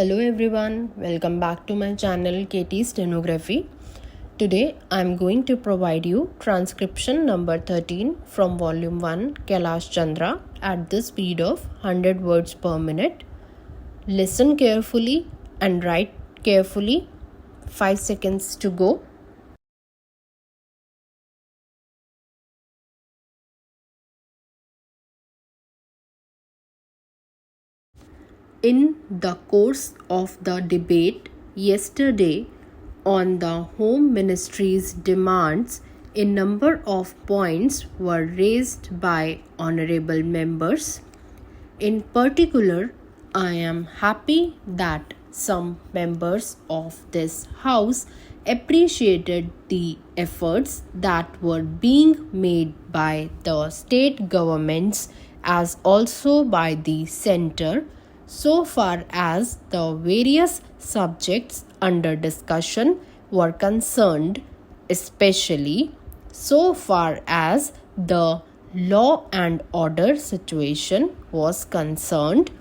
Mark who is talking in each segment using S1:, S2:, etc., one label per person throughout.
S1: Hello everyone, welcome back to my channel KTstenography. Today I am going to provide you transcription number 13 from volume 1 Kailash Chandra at the speed of 100 words per minute. Listen carefully and write carefully. 5 seconds to go. In the course of the debate yesterday on the Home Ministry's demands, a number of points were raised by honorable members. In particular, I am happy that some members of this House appreciated the efforts that were being made by the state governments as also by the centre so far as the various subjects under discussion were concerned, especially so far as the law and order situation was concerned.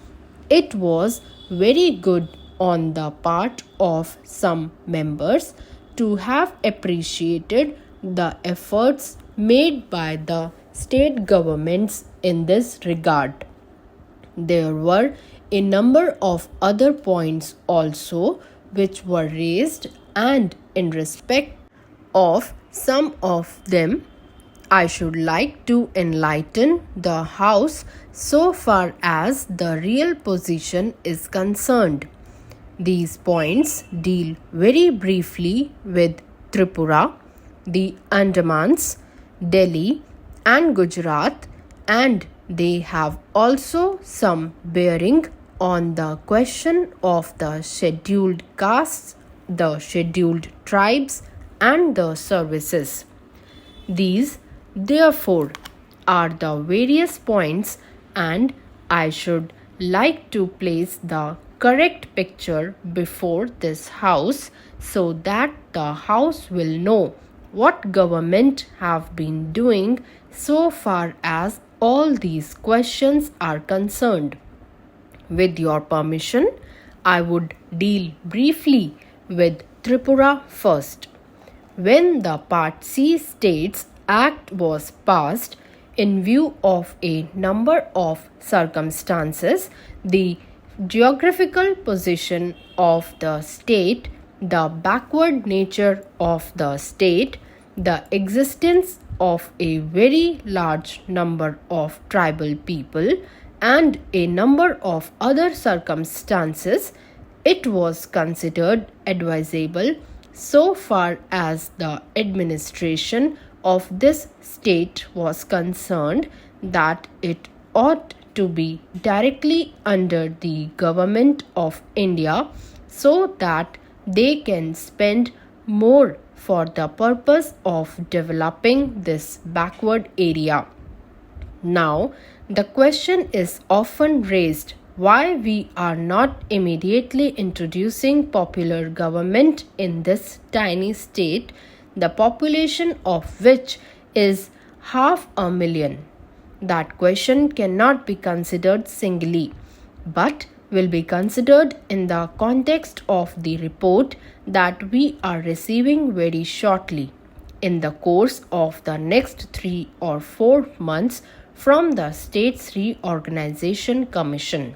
S1: It was very good on the part of some members to have appreciated the efforts made by the state governments in this regard. There were a number of other points also which were raised, and in respect of some of them I should like to enlighten the House so far as the real position is concerned. These points deal very briefly with Tripura, the Andamans, Delhi and Gujarat, and they have also some bearing on the question of the scheduled castes, the scheduled tribes and the services. These, therefore, are the various points, and I should like to place the correct picture before this House so that the House will know what government have been doing so far as all these questions are concerned. With your permission, I would deal briefly with Tripura first. When the Part C States Act was passed, in view of a number of circumstances, the geographical position of the state, the backward nature of the state, the existence of a very large number of tribal people, and a number of other circumstances, it was considered advisable so far as the administration of this state was concerned that it ought to be directly under the government of India so that they can spend more for the purpose of developing this backward area. Now, the question is often raised why we are not immediately introducing popular government in this tiny state, the population of which is 500,000. That question cannot be considered singly, but will be considered in the context of the report that we are receiving very shortly in the course of the next 3 or 4 months from the States Reorganization Commission.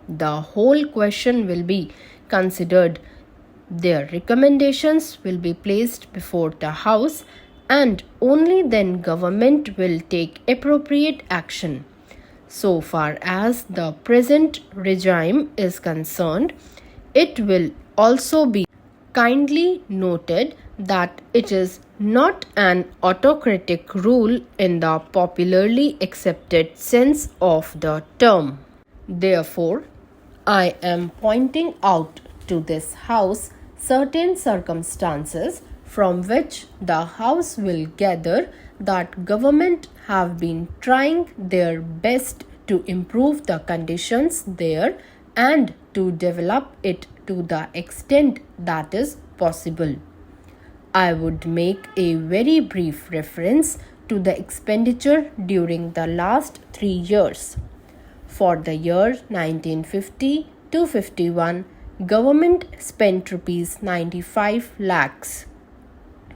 S1: The whole question will be considered. Their recommendations will be placed before the House, and only then government will take appropriate action. So far as the present regime is concerned, it will also be kindly noted that it is not an autocratic rule in the popularly accepted sense of the term. Therefore, I am pointing out to this House certain circumstances from which the House will gather that government have been trying their best to improve the conditions there and to develop it to the extent that is possible. I would make a very brief reference to the expenditure during the last 3 years. For the year 1950, 251. Government spent rupees 95 lakhs.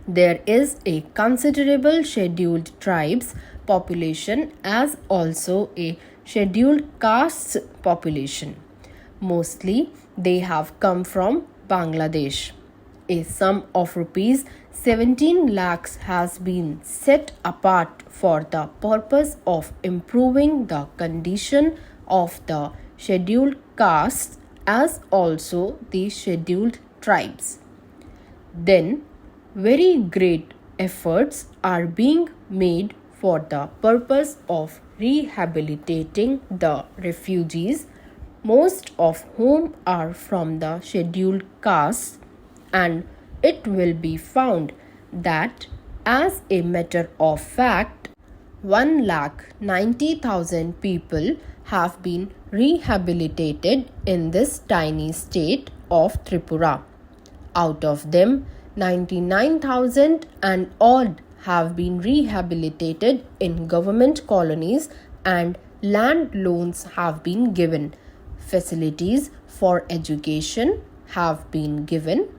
S1: There is a considerable scheduled tribes population as also a scheduled castes population. Mostly they have come from Bangladesh. A sum of rupees 17 lakhs has been set apart for the purpose of improving the condition of the scheduled castes as also the scheduled tribes. Then, very great efforts are being made for the purpose of rehabilitating the refugees, most of whom are from the scheduled castes, and it will be found that as a matter of fact 1,90,000 people have been rehabilitated in this tiny state of Tripura. Out of them 99,000 and odd have been rehabilitated in government colonies and land loans have been given. Facilities for education have been given,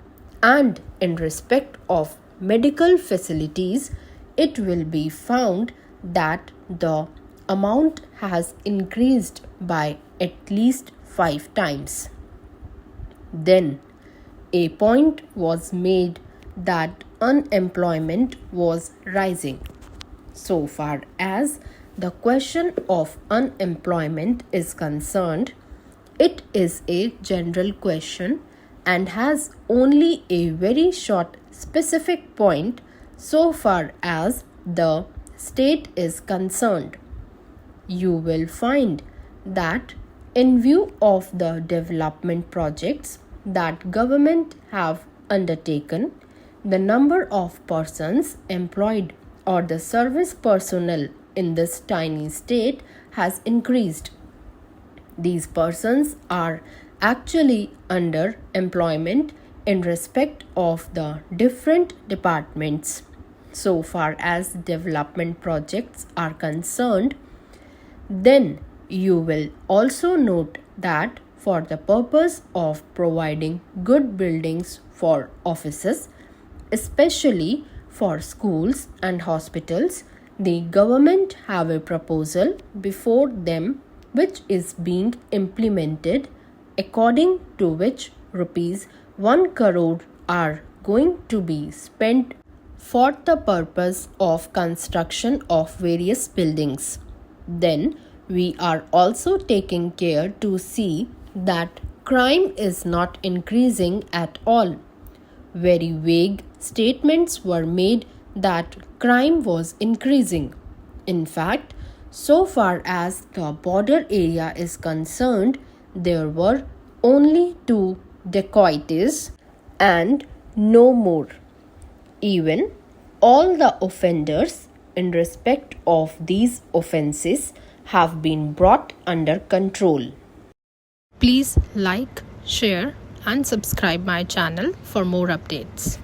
S1: and in respect of medical facilities, it will be found that the amount has increased by at least 5 times. Then, a point was made that unemployment was rising. So far as the question of unemployment is concerned, it is a general question and has only a very short specific point so far as the state is concerned. You will find that in view of the development projects that government have undertaken, the number of persons employed or the service personnel in this tiny state has increased. These persons are actually under employment in respect of the different departments. So far as development projects are concerned, then you will also note that for the purpose of providing good buildings for offices, especially for schools and hospitals, the government have a proposal before them which is being implemented, according to which rupees 1 crore are going to be spent for the purpose of construction of various buildings. Then we are also taking care to see that crime is not increasing at all. Very vague statements were made that crime was increasing. In fact, so far as the border area is concerned, there were only 2 dacoities and no more. Even all the offenders in respect of these offences have been brought under control. Please like, share and subscribe my channel for more updates.